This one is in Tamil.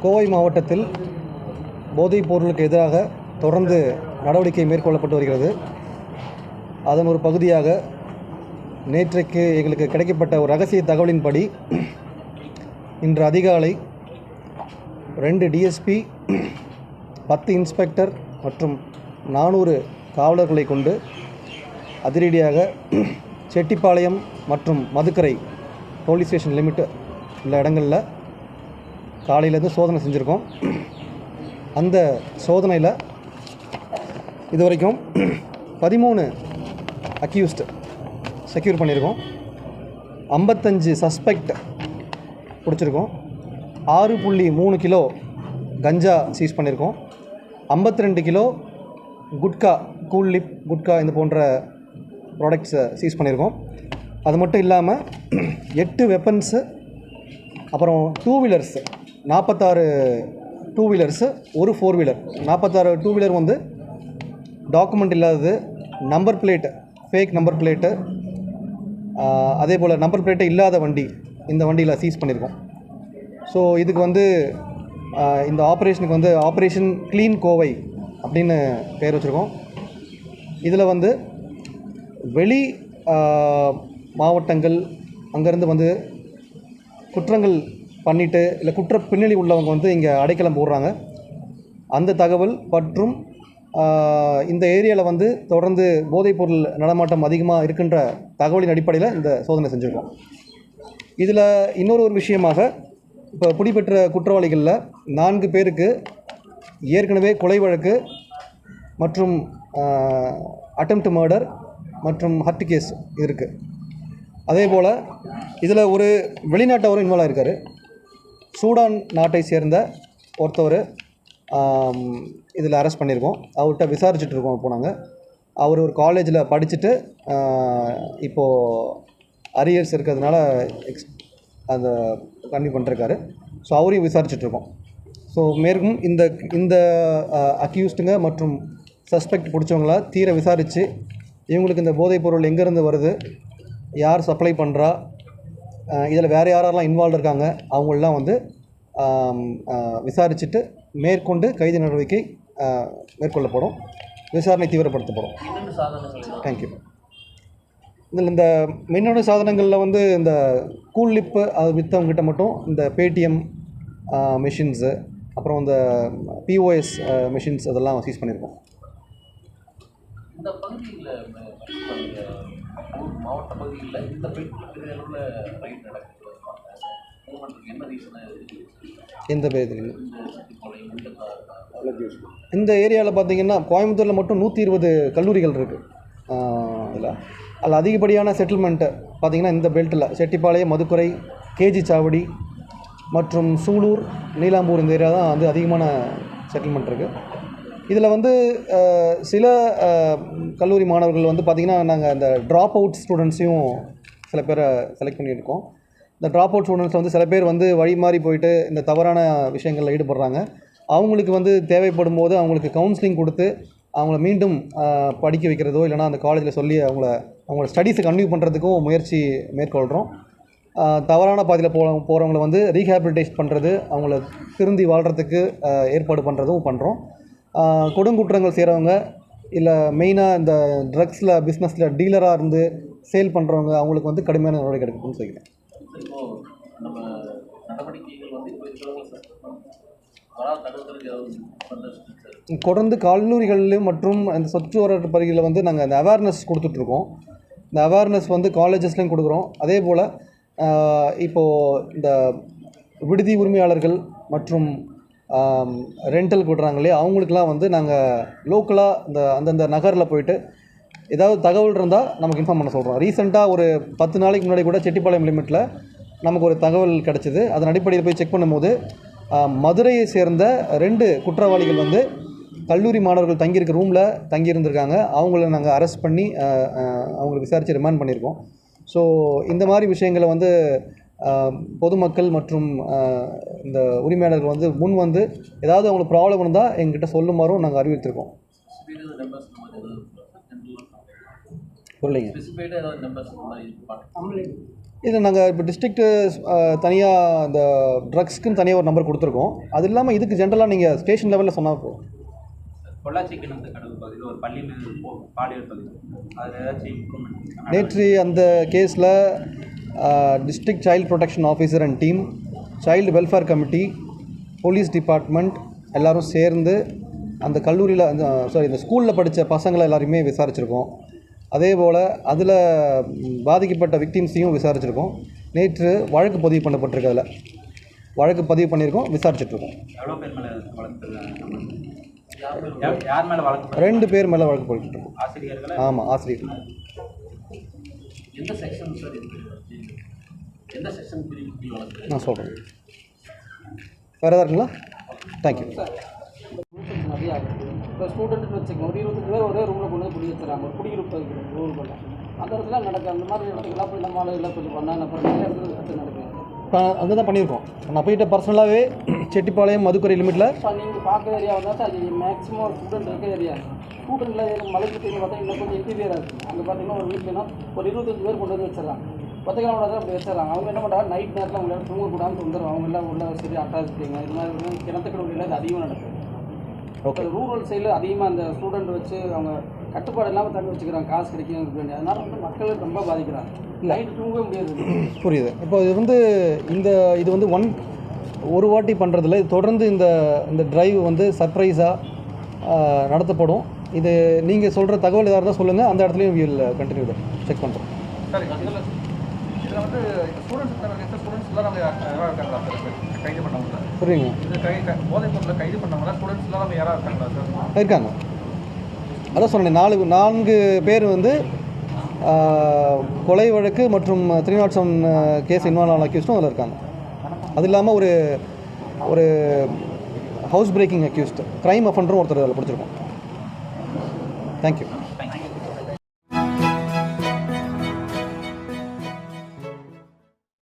கோவை மாவட்டத்தில் போதைப் பொருளுக்கு எதிராக தொடர்ந்து நடவடிக்கை மேற்கொள்ளப்பட்டு வருகிறது. அதன் ஒரு பகுதியாக நேற்றைக்கு எங்களுக்கு கிடைக்கப்பட்ட ஒரு ரகசிய தகவலின்படி இன்று அதிகாலை 2 டிஎஸ்பி, 10 இன்ஸ்பெக்டர் மற்றும் 400 காவலர்களை கொண்டு அதிரடியாக செட்டிப்பாளையம் மற்றும் மதுக்கரை போலீஸ் ஸ்டேஷன் லிமிட் உள்ள இடங்களில் காலையிலேருந்து சோதனை செஞ்சுருக்கோம். அந்த சோதனையில் இதுவரைக்கும் 13 அக்யூஸ்டு செக்யூர் பண்ணியிருக்கோம். 55 சஸ்பெக்ட் பிடிச்சிருக்கோம். 6.3 கிலோ கஞ்சா சீஸ் பண்ணியிருக்கோம். 52 kilo gutka, cool lip gutka இந்த போன்ற ப்ராடக்ட்ஸை சீஸ் பண்ணியிருக்கோம். அது மட்டும் இல்லாமல் 8 வெப்பன்ஸு, அப்புறம் 2 வீலர்ஸு 46 2 வீலர்ஸு, ஒரு 4 வீலர். 46 2 வீலர் வந்து டாக்குமெண்ட் இல்லாதது, number plate fake number plate, அதே போல் நம்பர் பிளேட்டு இல்லாத வண்டி, இந்த வண்டியில் சீஸ் பண்ணியிருக்கோம். ஸோ இதுக்கு வந்து இந்த ஆப்ரேஷனுக்கு வந்து ஆப்ரேஷன் க்ளீன் கோவை அப்படின்னு பேர் வச்சுருக்கோம். இதில் வந்து வெளி மாவட்டங்கள் அங்கேருந்து வந்து குற்றங்கள் பண்ணிவிட்டு இல்லை குற்ற பின்னணி உள்ளவங்க வந்து இங்கே அடைக்கலம் போடுறாங்க. அந்த தகவல் மற்றும் இந்த ஏரியாவில் வந்து தொடர்ந்து போதைப்பொருள் நடமாட்டம் அதிகமாக இருக்கின்ற தகவலின் அடிப்படையில் இந்த சோதனை செஞ்சுருக்கோம். இதில் இன்னொரு விஷயமாக, இப்போ பிடிபெற்ற குற்றவாளிகளில் 4 பேருக்கு ஏற்கனவே கொலை வழக்கு மற்றும் அட்டெம்ப்ட் மர்டர் மற்றும் ஹர்ட் கேஸ் இருக்குது. அதே போல் இதில் ஒரு வெளிநாட்டவரும் இன்வால்வ் ஆகிருக்கார். சூடான் நாட்டை சேர்ந்த ஒருத்தவர் இதில் அரெஸ்ட் பண்ணியிருக்கோம். அவர்கிட்ட விசாரிச்சுட்டு இருக்கோம். இப்போ நாங்கள் அவர் ஒரு காலேஜில் படிச்சுட்டு இப்போது அரியர்ஸ் இருக்கிறதுனால அதை கன்டினியூ பண்ணிருக்காரு. ஸோ அவரையும் விசாரிச்சுட்ருக்கோம். ஸோ மேற்கும் இந்த அக்யூஸ்டுங்க மற்றும் சஸ்பெக்ட் பிடிச்சவங்கள தீர விசாரித்து இவங்களுக்கு இந்த போதைப் பொருள் எங்கேருந்து வருது, யார் சப்ளை பண்ணுறா, இதில் வேறு யாரெல்லாம் இன்வால்வ் இருக்காங்க, அவங்களெலாம் வந்து விசாரிச்சுட்டு மேற்கொண்டு கைது நடவடிக்கை மேற்கொள்ளப்படும். விசாரணை தீவிரப்படுத்தப்படும். தேங்க்யூ. இதில் இந்த மின்னணு சாதனங்களில் வந்து இந்த கூல் லிப்பு அது விற்றவங்ககிட்ட மட்டும் இந்த பேடிஎம் மிஷின்ஸு, அப்புறம் இந்த பிஓஎஸ் மிஷின்ஸ் அதெல்லாம் சீஸ் பண்ணியிருக்கோம். இந்த பகுதியில் மாவட்ட பகுதியில் இந்த பெரிய அளவில் ரைட் நடக்குது. என்ன ரீசனாக எந்த பேர் இந்த ஏரியாவில் பார்த்தீங்கன்னா கோயம்புத்தூரில் மட்டும் 120 கல்லூரிகள் இருக்குது. அதில் அதிகப்படியான செட்டில்மெண்ட்டு பார்த்திங்கன்னா இந்த பெல்ட்டில் செட்டிப்பாளையம், மதுக்கரை, கேஜி சாவடி மற்றும் சூலூர், நீலாம்பூர் இந்த ஏரியா தான் வந்து அதிகமான செட்டில்மெண்ட் இருக்குது. இதில் வந்து சில கல்லூரி மாணவர்கள் வந்து பார்த்திங்கன்னா நாங்கள் அந்த ட்ராப் அவுட் ஸ்டூடெண்ட்ஸையும் சில பேரை செலக்ட் பண்ணியிருக்கோம். இந்த ட்ராப் அவுட் ஸ்டூடெண்ட்ஸ் வந்து சில பேர் வந்து வழி மாறி போயிட்டு இந்த தவறான விஷயங்களில் ஈடுபடுறாங்க. அவங்களுக்கு வந்து தேவைப்படும் போது அவங்களுக்கு கவுன்சிலிங் கொடுத்து அவங்கள மீண்டும் படிக்க வைக்கிறதோ இல்லைனா அந்த காலேஜில் சொல்லி அவங்களோட ஸ்டடீஸை கன்டினியூ பண்ணுறதுக்கும் முயற்சி மேற்கொள்கிறோம். தவறான பாதையில் போகிறவங்கள வந்து ரீஹேபிலிட்டேஷன் பண்ணுறது, அவங்கள திருந்தி வாழ்கிறதுக்கு ஏற்பாடு பண்ணுறதும் பண்ணுறோம். கொடுங்குற்றங்கள் செய்கிறவங்க இல்லை மெயினாக இந்த ட்ரக்ஸில் பிஸ்னஸில் டீலராக இருந்து சேல் பண்ணுறவங்க அவங்களுக்கு வந்து கடுமையான நடவடிக்கை எடுக்கணும்னு சொல்லிக்கிறேன். தொடர்ந்து கல்லூரிகள் மற்றும் அந்த சுற்றுவர பகுதிகளில் வந்து நாங்கள் அந்த அவேர்னஸ் கொடுத்துட்ருக்கோம். இந்த அவேர்னஸ் வந்து காலேஜஸ்லையும் கொடுக்குறோம். அதே போல் இப்போது இந்த விடுதி உரிமையாளர்கள் மற்றும் ரெண்டல் கொடுறாங்களே அவங்களுக்கெல்லாம் வந்து நாங்கள் லோக்கலாக அந்தந்த நகரில் போயிட்டு ஏதாவது தகவல் இருந்தால் நமக்கு இன்ஃபார்ம் பண்ண சொல்கிறோம். ரீசெண்டாக ஒரு 10 நாளைக்கு முன்னாடி கூட செட்டிப்பாளையம் லிமிட்டில் நமக்கு ஒரு தகவல் கிடச்சிது. அதன் அடிப்படையில் போய் செக் பண்ணும்போது மதுரையை சேர்ந்த 2 குற்றவாளிகள் வந்து கல்லூரி மாணவர்கள் தங்கியிருக்க ரூமில் தங்கியிருந்திருக்காங்க. அவங்கள நாங்கள் அரெஸ்ட் பண்ணி அவங்களை விசாரித்து ரிமாண்ட் பண்ணியிருக்கோம். ஸோ இந்த மாதிரி விஷயங்களை வந்து பொதுமக்கள் மற்றும் இந்த உரிமையாளர்கள் வந்து முன் வந்து ஏதாவது அவங்களுக்கு ப்ராப்ளம் இருந்தால் எங்ககிட்ட சொல்லுமாறும் நாங்கள் அறிவித்திருக்கோம். சொல்லுங்க. இது நாங்கள் இப்போ டிஸ்ட்ரிக்ட்டு தனியாக அந்த ட்ரக்ஸ்க்குன்னு தனியாக ஒரு நம்பர் கொடுத்துருக்கோம். அது இல்லாமல் இதுக்கு ஜென்ரலாக நீங்கள் ஸ்டேஷன் லெவலில் சொன்னால் போதும். பொள்ளாச்சி கிணத்து கடவு பகுதியில் ஒரு பள்ளி மீது பாலியல் பகுதி அதில் ஏதாச்சும் இம்ப்ரூவ்மெண்ட்? நேற்று அந்த கேஸில் district child protection officer and team, child welfare committee, police department எல்லோரும் சேர்ந்து அந்த கல்லூரியில் இந்த ஸ்கூலில் படித்த பசங்களை எல்லாருமே விசாரிச்சிருக்கோம். அதே போல் அதில் பாதிக்கப்பட்ட விக்டிம்ஸையும் விசாரிச்சிருக்கோம். நேற்று வழக்கு பதிவு பண்ணப்பட்டிருக்கு. அதில் வழக்கு பதிவு பண்ணியிருக்கோம், விசாரிச்சுட்ருக்கோம். எவ்வளோ பேர் மேலே வழக்கு? யார் மேலே வழக்கு? 2 பேர் மேலே வழக்கு போட்டுருக்கோம். ஆசிரியர்கள்? ஆமாம், ஆசிரியர்கள். எந்த செக்ஷன் சார் இது? எந்த செக்ஷன் பிரிவு வழக்கு? நான் சொல்கிறேன். வேறு எதாவது இருக்குங்களா? தேங்க்யூ. நிறையா இருக்குது. இப்போ ஸ்டூடெண்ட்னு வச்சுக்கோங்க, ஒரு 25 பேர் ஒரே ரூமில் கொண்டு வந்து குடி வச்சுறாங்க. ஒரு குடியிருப்பு இருக்குது ஊருக்குள்ள. அந்த இடத்துல நடக்குது. அந்த மாதிரி இடத்துக்குலாம் போய் நம்ம ஆளுகளாம் கொஞ்சம் பண்ணால் அப்புறம் நிறைய இடத்துல கற்று நடக்குது. இப்போ அங்கே தான் பண்ணியிருக்கோம். நான் போயிட்டு பர்சனலாகவே செட்டிப்பாளையம் மதுக்கரை லிமிட்டில் இப்போ நீங்கள் பார்க்குற ஏரியா வந்தால் அது மேக்ஸிமம் ஒரு ஸ்டூடெண்ட் இருக்க ஏரியா. ஸ்டூடெண்ட்டில் மலைக்கு தீர்வு பார்த்தா இன்னும் கொஞ்சம் இன்டீரியராக இருக்குது. அங்கே பார்த்தீங்கன்னா ஒரு வீட்லனா ஒரு 25 பேர் கொண்டு வந்து வச்சிடறாங்க. 10 கிலோமீட்டர் அப்படி வச்சிடறாங்க. அவங்க என்ன பண்ணுறாங்க, நைட் நேரத்தில் அவங்கள தூங்கக்கூடாதுன்னு தொந்தரவு. அவங்க எல்லாம் உள்ள சரி அட்டாச்சிங்க. இது மாதிரி கிணத்துக்கடவுளில் அது அதிகமாக நடக்குது. ஓகே, ரூரல் சைடில் அதிகமாக அந்த ஸ்டூடெண்ட் வச்சு அவங்க கட்டுப்பாடு இல்லாமல் தண்ணி வச்சுக்கிறாங்க, காசு கிடைக்கும் வேண்டிய. அதனால் வந்து மக்கள் ரொம்ப பாதிக்கிறாங்க. நைட்டு தூங்கவே முடியாது. புரியுது. இப்போ இது வந்து ஒரு வாட்டி பண்ணுறதில்ல, இது தொடர்ந்து இந்த டிரைவ் வந்து சர்ப்ரைஸாக நடத்தப்படும். இது நீங்கள் சொல்கிற தகவல் எதாக இருந்தால் சொல்லுங்கள், அந்த இடத்துலையும் வீல் கண்டினியூ செக் பண்ணுறோம். சரி, இதில் வந்து ஸ்டூடெண்ட்ஸ்லாம் நம்ம யாராக இருக்காங்களா சார் கைது பண்ணவங்களா? புரியுங்க. இது போதைப் பொருளில் கைது பண்ணவங்களா ஸ்டூடெண்ட்ஸ்லாம் நம்ம யாராக இருக்காங்களா சார்? இருக்காங்க. அதான் சொன்னேன், 4 பேர் வந்து கொலை வழக்கு மற்றும் 307 கேஸ் இன்வால்வ் ஆன அக்யூஸ்டும் அதில் இருக்காங்க. அது இல்லாமல் ஒரு ஹவுஸ் பிரேக்கிங் அக்யூஸ்ட், க்ரைம் அஃபண்டரும் ஒருத்தர் அதில் பிடிச்சிருக்கோம். தேங்க்யூ.